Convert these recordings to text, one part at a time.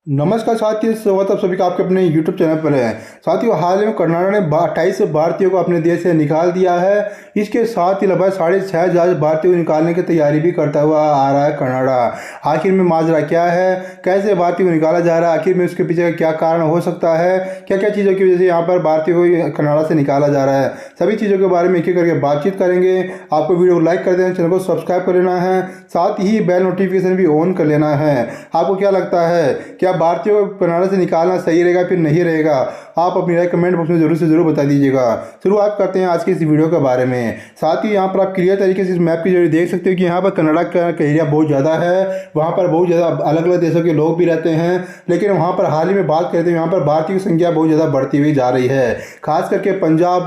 नमस्कार साथियों, स्वागत आप सभी का आपके अपने YouTube चैनल पर है। साथियों, हाल ही में कनाडा ने 28 भारतीयों को अपने देश से निकाल दिया है। इसके साथ ही लगभग 6,500 भारतीयों को निकालने की तैयारी भी करता हुआ आ रहा है कनाडा। आखिर में माजरा क्या है, कैसे भारतीयों को निकाला जा रहा है, आखिर में उसके पीछे क्या कारण हो सकता है, क्या क्या चीज़ों की वजह से यहाँ पर भारतीयों को कनाडा से निकाला जा रहा है, सभी चीज़ों के बारे में एक एक करके बातचीत करेंगे। आपको वीडियो को लाइक कर देना, चैनल को सब्सक्राइब कर लेना है, साथ ही बेल नोटिफिकेशन भी ऑन कर लेना है। आपको क्या लगता है, क्या भारतीयों को कनाडा से निकालना सही रहेगा फिर नहीं रहेगा? आप अपनी राय कमेंट बॉक्स में जरूर से जरूर बता दीजिएगा। शुरुआत करते हैं आज की इस वीडियो के बारे में। साथ ही यहाँ पर आप क्लियर तरीके से इस मैप की जरिए देख सकते हो कि यहाँ पर कनाडा का एरिया बहुत ज़्यादा है। वहाँ पर बहुत ज़्यादा अलग अलग देशों के लोग भी रहते हैं, लेकिन वहाँ पर हाल ही में बात करते हैं यहाँ पर भारतीय की संख्या बहुत ज़्यादा बढ़ती हुई जा रही है। खास करके पंजाब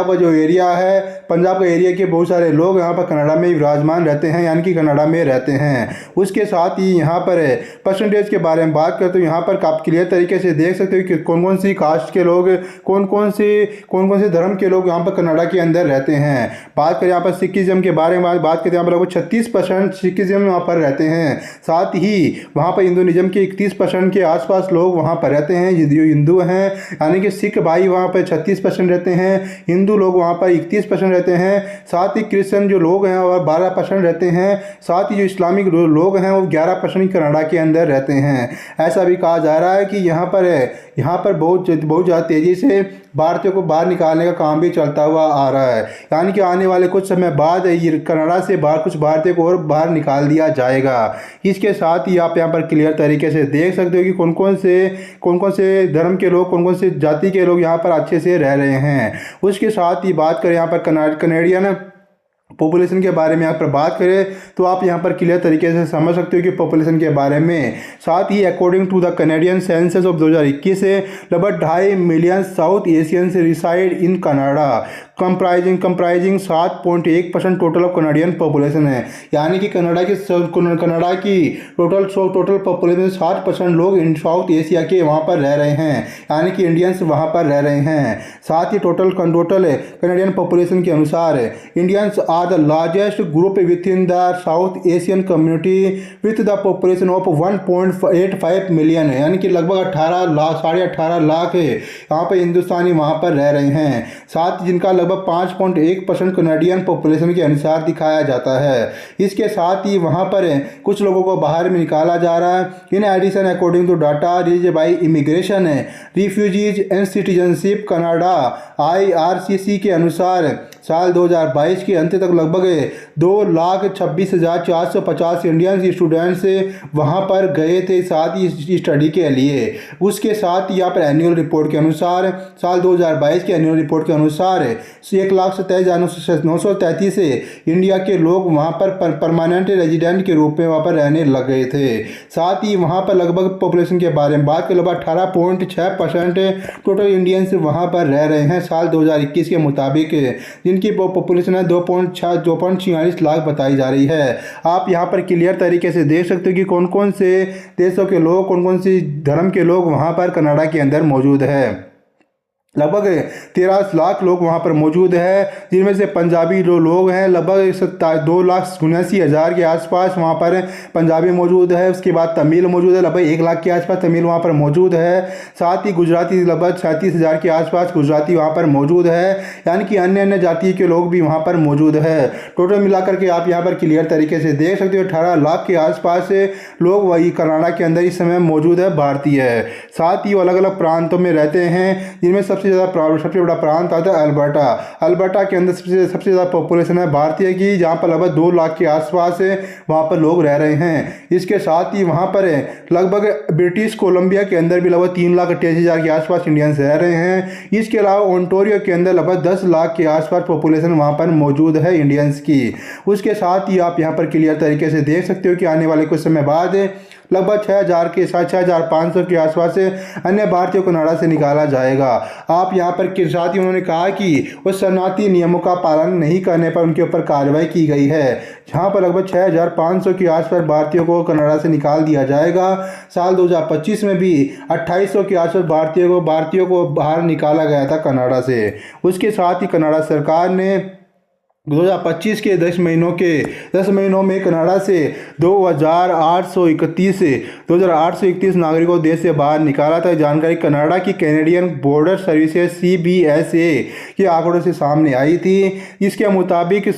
का जो एरिया है, पंजाब का एरिया के बहुत सारे लोग यहाँ पर कनाडा में विराजमान रहते हैं, यानी कि कनाडा में रहते हैं। उसके साथ ही यहाँ पर परसेंटेज के बारे में बात करते हो, यहाँ पर आप क्लियर तरीके से देख सकते हो कि कौन कौन सी कास्ट के लोग, कौन कौन से धर्म के लोग यहाँ पर कनाडा के अंदर रहते हैं। बात करें यहाँ पर सिखिज्म के बारे में, बात करें यहाँ पर लगभग 36% सिखिज्म यहाँ पर रहते हैं। साथ ही वहाँ पर हिंदुइज्म के 31% के आसपास लोग वहाँ पर रहते हैं, जो हिंदू हैं, यानी कि सिख भाई वहाँ पर 36% रहते हैं, हिंदू लोग वहाँ पर 31% रहते हैं। साथ ही क्रिश्चियन जो लोग हैं वह 12% रहते हैं। साथ ही जो इस्लामिक लोग हैं वो 11% कनाडा के अंदर रहते हैं। ऐसा भी कहा जा रहा है कि यहाँ पर बहुत ज़्यादा तेज़ी से भारतीयों को बाहर निकालने का काम भी चलता हुआ आ रहा है, यानी कि आने वाले कुछ समय बाद ये कनाडा से बाहर कुछ भारतीयों को और बाहर निकाल दिया जाएगा। इसके साथ ही आप यहाँ पर क्लियर तरीके से देख सकते हो कि कौन कौन से धर्म के लोग, कौन कौन से जाति के लोग यहाँ पर अच्छे से रह रहे हैं। उसके साथ ही बात करें यहाँ पर कनेडियन पॉपुलेशन के बारे में यहाँ पर बात करें तो आप यहाँ पर क्लियर तरीके से समझ सकते हो कि पॉपुलेशन के बारे में। साथ ही according to the Canadian census of 2021 से लगभग 2.5 million South Asians reside in Canada, comprising 7.1% total of Canadian population है। यानी कि कनाडा की टोटल पॉपुलेशन 60% लोग साउथ एशिया के वहाँ पर रह रहे हैं, यानी कि इंडियंस वहाँ पर रह रहे हैं। साथ ही टोटल कनाडियन पॉपुलेशन के अनुसार Indians are the largest group within the South Asian community with the population of 1.85 million, यानी कि लगभग 18 लाख है यहाँ पर हिंदुस्तानी वहाँ पर रह रहे हैं। साथ जिनका लगभग 5.1% कनाडियन पॉपुलेशन के अनुसार दिखाया जाता है। इसके साथ ही वहाँ पर कुछ लोगों को बाहर में निकाला जा रहा है। In addition according to data release by Immigration Refugees and Citizenship Canada IRCC के अनुसार साल 2022 के अंत तक लगभग 2,26,450 इंडियन स्टूडेंट्स वहाँ पर गए थे, साथ ही स्टडी के लिए। उसके साथ यहाँ पर एनुअल रिपोर्ट के अनुसार, साल 2022 के एनुअल रिपोर्ट के अनुसार 1,27,933 से इंडिया के लोग वहाँ पर परमानेंट रेजिडेंट के रूप में वहाँ पर रहने लग गए थे। साथ ही वहाँ पर लगभग पॉपुलेशन के बारे में बात करें, लगभग 18.6% टोटल इंडियंस वहाँ पर रह रहे हैं साल 2021 के मुताबिक, जिनकी पॉपुलेशन है 2.46 लाख बताई जा रही है। आप यहाँ पर क्लियर तरीके से देख सकते हो कि कौन कौन से देशों के लोग, कौन कौन सी धर्म के लोग वहाँ पर कनाडा के अंदर मौजूद है। लगभग 13 लाख लोग वहाँ पर मौजूद है, जिनमें से पंजाबी जो लोग हैं लगभग 2,79,000 के आसपास वहाँ पर पंजाबी मौजूद है। उसके बाद तमिल मौजूद है, लगभग 1 लाख के आसपास तमिल वहाँ पर मौजूद है। साथ ही गुजराती लगभग 37,000 के आसपास गुजराती वहाँ पर मौजूद है, यानी कि अन्य जाति के लोग भी वहाँ पर मौजूद है। टोटल मिलाकर के आप यहाँ पर क्लियर तरीके से देख सकते हो 18 लाख के आसपास लोग वही कनाडा के अंदर इस समय मौजूद है भारतीय है। साथ ही वो अलग अलग प्रांतों में रहते हैं, जिनमें सबसे बड़ा प्रांत आता है अल्बर्टा के अंदर सबसे ज़्यादा पॉपुलेशन है भारतीय की, जहाँ पर लगभग 2 लाख के आसपास वहाँ पर लोग रह रहे हैं। इसके साथ ही वहाँ पर लगभग ब्रिटिश कोलंबिया के अंदर भी लगभग 3,88,000 के आसपास इंडियंस रह रहे हैं। इसके अलावा ओंटारियो के अंदर लगभग 10 लाख के आसपास पॉपुलेशन वहाँ पर मौजूद है इंडियंस की। उसके साथ ही आप यहाँ पर क्लियर तरीके से देख सकते हो कि आने वाले कुछ समय बाद लगभग 6,000 के साथ 6,500 के आसपास अन्य भारतीयों को कनाडा से निकाला जाएगा। आप यहाँ पर के साथ ही उन्होंने कहा कि उस शरणार्थी नियमों का पालन नहीं करने पर उनके ऊपर कार्रवाई की गई है, जहाँ पर लगभग 6,500 के आसपास भारतीयों को कनाडा से निकाल दिया जाएगा। साल 2025 में भी 2,800 के आसपास भारतीयों को बाहर निकाला गया था कनाडा से। उसके साथ ही कनाडा सरकार ने 2025 के 10 महीनों में कनाडा से 2,831 नागरिकों को देश से बाहर निकाला था। जानकारी कनाडा की कैनेडियन बॉर्डर सर्विसेज CBSA के आंकड़ों से सामने आई थी। इसके मुताबिक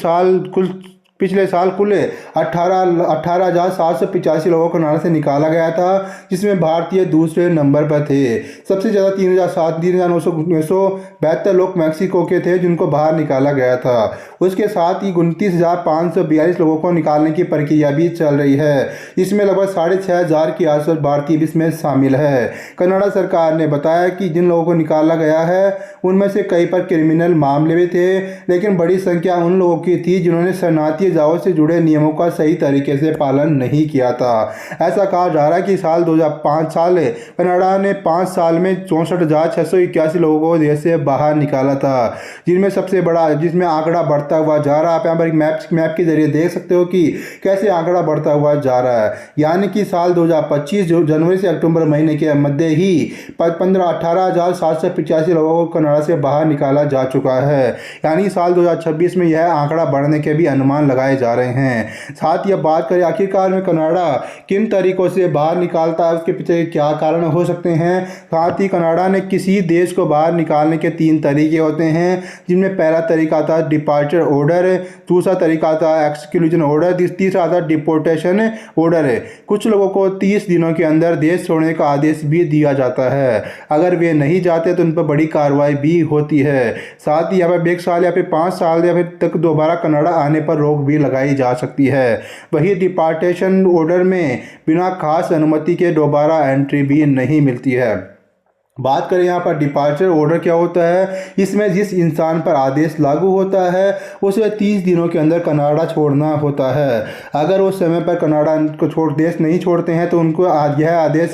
पिछले साल कुल 18,785 लोगों को कनाडा से निकाला गया था, जिसमें भारतीय दूसरे नंबर पर थे। सबसे ज़्यादा 3,972 लोग मैक्सिको के थे जिनको बाहर निकाला गया था। उसके साथ ही 29,542 लोगों को निकालने की प्रक्रिया भी चल रही है। इसमें लगभग 6,500 के आसपास भारतीय भी इसमें शामिल है। कनाडा सरकार ने बताया कि जिन लोगों को निकाला गया है उनमें से कई पर क्रिमिनल मामले भी थे, लेकिन बड़ी संख्या उन लोगों की थी जिन्होंने शरणार्थी जाओ से जुड़े नियमों का सही तरीके से पालन नहीं किया था। ऐसा कहा जा रहा है कि साल 2005 कनाडा ने 5 साल में 64,681 लोगों को देश से बाहर निकाला था, जिसमें आंकड़ा बढ़ता हुआ जा रहा है। आप यहाँ पर एक मैप के जरिए देख सकते हो कि कैसे आंकड़ा बढ़ता हुआ जा रहा है। यानी कि साल 2025 जो जनवरी से अक्टूबर महीने के मध्य ही 18,785 लोगों को कनाडा से बाहर निकाला जा चुका है। यानी साल 2026 में यह आंकड़ा बढ़ने के भी अनुमान लगाए जा रहे हैं। साथ ही अब बात करें आखिरकार में कनाडा किन तरीकों से बाहर निकालता है, उसके पीछे क्या कारण हो सकते हैं। साथ ही कनाडा ने किसी देश को बाहर निकालने के 3 तरीके होते हैं, जिनमें पहला तरीका आता है डिपार्चर ऑर्डर, दूसरा तरीका आता है एक्सक्लूजन ऑर्डर, तीसरा आता है डिपोर्टेशन ऑर्डर। कुछ लोगों को 30 दिनों के अंदर देश छोड़ने का आदेश भी दिया जाता है। अगर वे नहीं जाते तो उन पर बड़ी कार्रवाई भी होती है। साथ ही यहाँ पर 1 साल या फिर 5 साल या फिर तक दोबारा कनाडा आने पर रोक भी लगाई जा सकती है। वही डिपार्टेशन ऑर्डर में बिना खास अनुमति के दोबारा एंट्री भी नहीं मिलती है। बात करें यहाँ पर डिपार्चर ऑर्डर क्या होता है, इसमें जिस इंसान पर आदेश लागू होता है उसे 30 दिनों के अंदर कनाडा छोड़ना होता है। अगर उस समय पर कनाडा को देश नहीं छोड़ते हैं तो उनको यह आदेश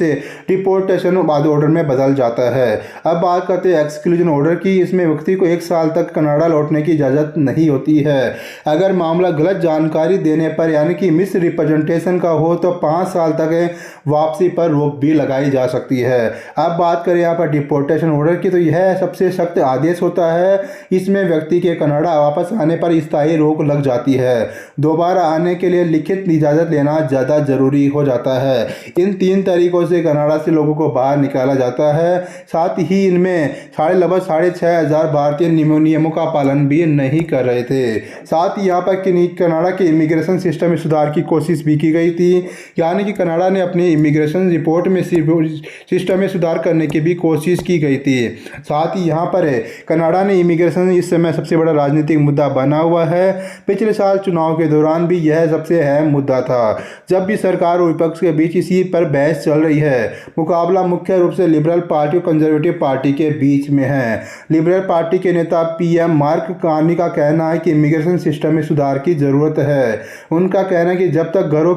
डिपोर्टेशन ऑर्डर में बदल जाता है। अब बात करते हैं एक्सक्लूजन ऑर्डर की। इसमें व्यक्ति को 1 साल तक कनाडा लौटने की इजाज़त नहीं होती है। अगर मामला गलत जानकारी देने पर यानी कि मिस रिप्रेजेंटेशन का हो तो 5 साल तक वापसी पर रोक भी लगाई जा सकती है। अब बात करें यहाँ पर डिपोर्टेशन ऑर्डर की, तो यह सबसे सख्त आदेश होता है। इसमें व्यक्ति के कनाडा वापस आने पर स्थायी रोक लग जाती है। दोबारा आने के लिए लिखित इजाज़त लेना ज़्यादा जरूरी हो जाता है। इन 3 तरीकों से कनाडा से लोगों को बाहर निकाला जाता है। साथ ही इनमें लगभग 6,500 भारतीय नियमों का पालन भी नहीं कर रहे थे। साथ ही यहाँ पर कनाडा के इमिग्रेशन सिस्टम में सुधार की कोशिश भी की गई थी। यानी कि कनाडा ने अपनी इमिग्रेशन रिपोर्ट में सिस्टम में सुधार करने की भी कोशिश की गई थी। साथ ही यहाँ पर कनाडा ने इमिग्रेशन इस समय सबसे बड़ा राजनीतिक मुद्दा बना हुआ है। पिछले साल चुनाव के दौरान भी यह सबसे अहम मुद्दा था। जब भी सरकार और विपक्ष के बीच इसी पर बहस चल रही है। मुकाबला मुख्य रूप से लिबरल पार्टी और कंजर्वेटिव पार्टी के बीच में है। लिबरल पार्टी के नेता PM मार्क कार्नी का कहना है कि इमिग्रेशन सिस्टम में सुधार की जरूरत है। उनका कहना है कि जब तक घरों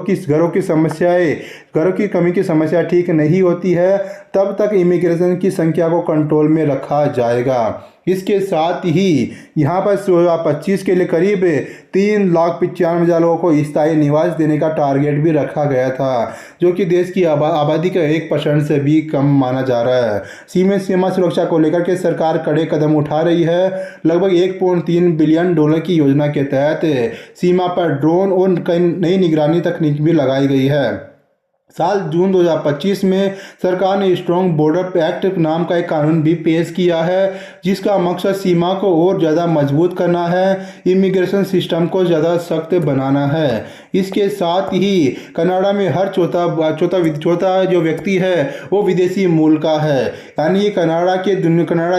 की कमी की समस्या ठीक नहीं होती है तब तक इमिग्रेशन की संख्या को कंट्रोल में रखा जाएगा। इसके साथ ही यहाँ पर 2025 के लिए करीब 3,95,000 लोगों को स्थायी निवास देने का टारगेट भी रखा गया था, जो कि देश की आबादी का 1% से भी कम माना जा रहा है। सीमा सुरक्षा को लेकर के सरकार कड़े कदम उठा रही है। लगभग $1.3 बिलियन की योजना के तहत सीमा पर ड्रोन और कई नई निगरानी तकनीक भी लगाई गई है। जून 2025 में सरकार ने स्ट्रॉन्ग बॉर्डर एक्ट नाम का एक कानून भी पेश किया है, जिसका मकसद सीमा को और ज़्यादा मजबूत करना है, इमिग्रेशन सिस्टम को ज़्यादा सख्त बनाना है। इसके साथ ही कनाडा में हर चौथा जो व्यक्ति है वो विदेशी मूल का है। यानी ये कनाडा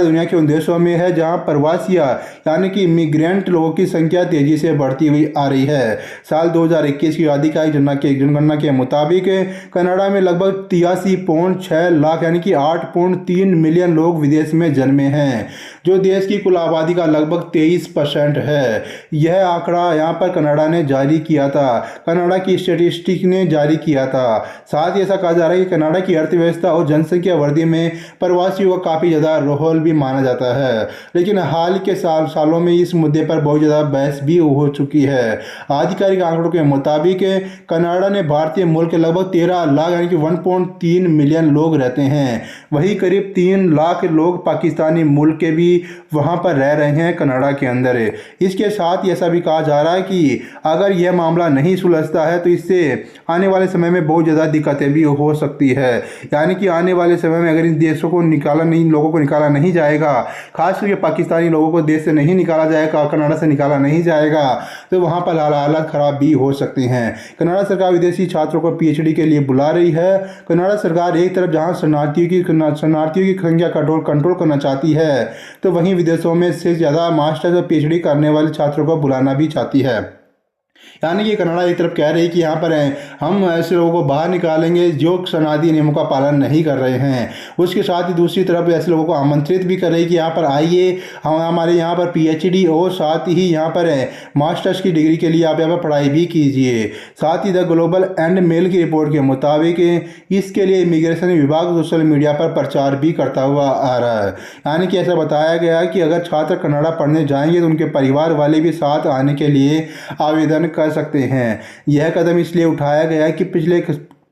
दुनिया के उन देशों में है जहाँ प्रवासिया यानी कि इमिग्रेंट लोगों की संख्या तेजी से बढ़ती हुई आ रही है। साल 2021 की आधिकारिक जनगणना के मुताबिक कनाडा में लगभग 83.6 लाख यानी कि 8.3 मिलियन लोग विदेश में जन्मे हैं, जो देश की कुल आबादी का लगभग 23% है। यह आंकड़ा यहाँ पर कनाडा ने जारी किया था, कनाडा की स्टैटिस्टिक ने जारी किया था। साथ ही ऐसा कहा जा रहा है कि कनाडा की अर्थव्यवस्था और जनसंख्या वृद्धि में प्रवासियों का काफ़ी ज़्यादा रोल भी माना जाता है। लेकिन हाल के सालों में इस मुद्दे पर बहुत ज़्यादा बहस भी हो चुकी है। आधिकारिक आंकड़ों के मुताबिक कनाडा ने भारतीय मूल के लगभग 13 लाख यानी कि 1.3 मिलियन लोग रहते हैं। वहीं करीब 3 लाख लोग पाकिस्तानी मूल के भी वहां पर रह रहे हैं कनाडा के अंदर। इसके साथ ही ऐसा भी कहा जा रहा है कि अगर यह मामला नहीं सुलझता है तो इससे आने वाले समय में बहुत ज़्यादा दिक्कतें भी हो सकती है। यानी कि आने वाले समय में अगर इन देशों को लोगों को निकाला नहीं जाएगा, खास करके पाकिस्तानी लोगों को देश से नहीं निकाला जाएगा, कनाडा से निकाला नहीं जाएगा, तो वहाँ पर हालात ख़राब भी हो सकते हैं। कनाडा सरकार विदेशी छात्रों को PhD के लिए बुला रही है। कनाडा सरकार एक तरफ जहाँ शरणार्थियों की संख्या कंट्रोल करना चाहती है, तो वहीं विदेशों में से ज़्यादा मास्टर्स और PhD करने वाले छात्रों को बुलाना भी चाहती है। यानी कि कनाडा एक तरफ कह रही है कि यहाँ पर हम ऐसे लोगों को बाहर निकालेंगे जो शरणार्थी नियमों का पालन नहीं कर रहे हैं। उसके साथ ही दूसरी तरफ ऐसे लोगों को आमंत्रित भी कर रही है कि यहाँ पर आइए, हम हमारे यहाँ पर PhD और साथ ही यहाँ पर मास्टर्स की डिग्री के लिए आप यहाँ पर पढ़ाई भी कीजिए। साथ ही द ग्लोबल एंड मेल की रिपोर्ट के मुताबिक इसके लिए इमिग्रेशन विभाग सोशल मीडिया पर प्रचार भी करता हुआ आ रहा है। यानी कि ऐसा बताया गया है कि अगर छात्र कनाडा पढ़ने जाएंगे तो उनके परिवार वाले भी साथ आने के लिए आवेदन कर सकते हैं। यह कदम इसलिए उठाया गया है कि पिछले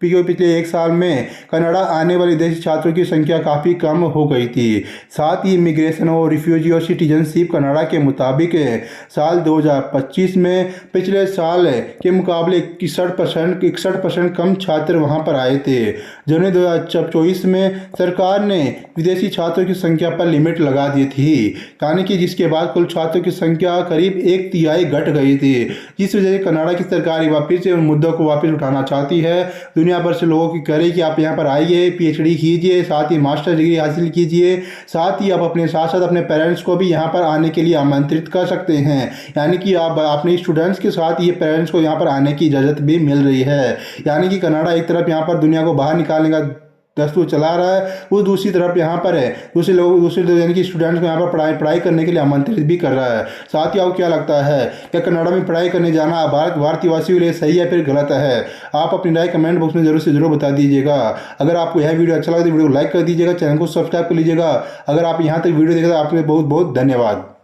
1 साल में कनाडा आने वाले विदेशी छात्रों की संख्या काफ़ी कम हो गई थी। साथ ही इमिग्रेशन और रिफ्यूजी और सिटीजनशिप कनाडा के मुताबिक साल 2025 में पिछले साल के मुकाबले 61% कम छात्र वहां पर आए थे। जनवरी 2024 में सरकार ने विदेशी छात्रों की संख्या पर लिमिट लगा दी थी, यानी कि जिसके बाद कुल छात्रों की संख्या करीब 1/3 घट गई थी, जिस वजह से कनाडा की सरकार वापस से उन मुद्दों को वापस उठाना चाहती है। दुनिया भर से लोगों की करे कि आप यहाँ पर आइए, PhD कीजिए, साथ ही मास्टर डिग्री हासिल कीजिए। साथ ही आप अपने साथ साथ अपने पेरेंट्स को भी यहाँ पर आने के लिए आमंत्रित कर सकते हैं। यानी कि आप अपने स्टूडेंट्स के साथ ये पेरेंट्स को यहाँ पर आने की इजाज़त भी मिल रही है। यानी कि कनाडा एक तरफ यहाँ पर दुनिया को बाहर निकालने का दस्तूर चला रहा है, वो दूसरी तरफ यहाँ पर दूसरे लोग यानी कि स्टूडेंट्स को यहाँ पर पढ़ाई करने के लिए आमंत्रित भी कर रहा है। साथ ही आपको क्या लगता है, क्या कनाडा में पढ़ाई करने जाना भारतीय वासियों के लिए सही है फिर गलत है? आप अपनी राय कमेंट बॉक्स में जरूर बता दीजिएगा। अगर आपको यह वीडियो अच्छा लगा तो वीडियो को लाइक कर दीजिएगा, चैनल को सब्सक्राइब कर लीजिएगा। अगर आप यहाँ तक वीडियो देखें तो आपके बहुत बहुत धन्यवाद।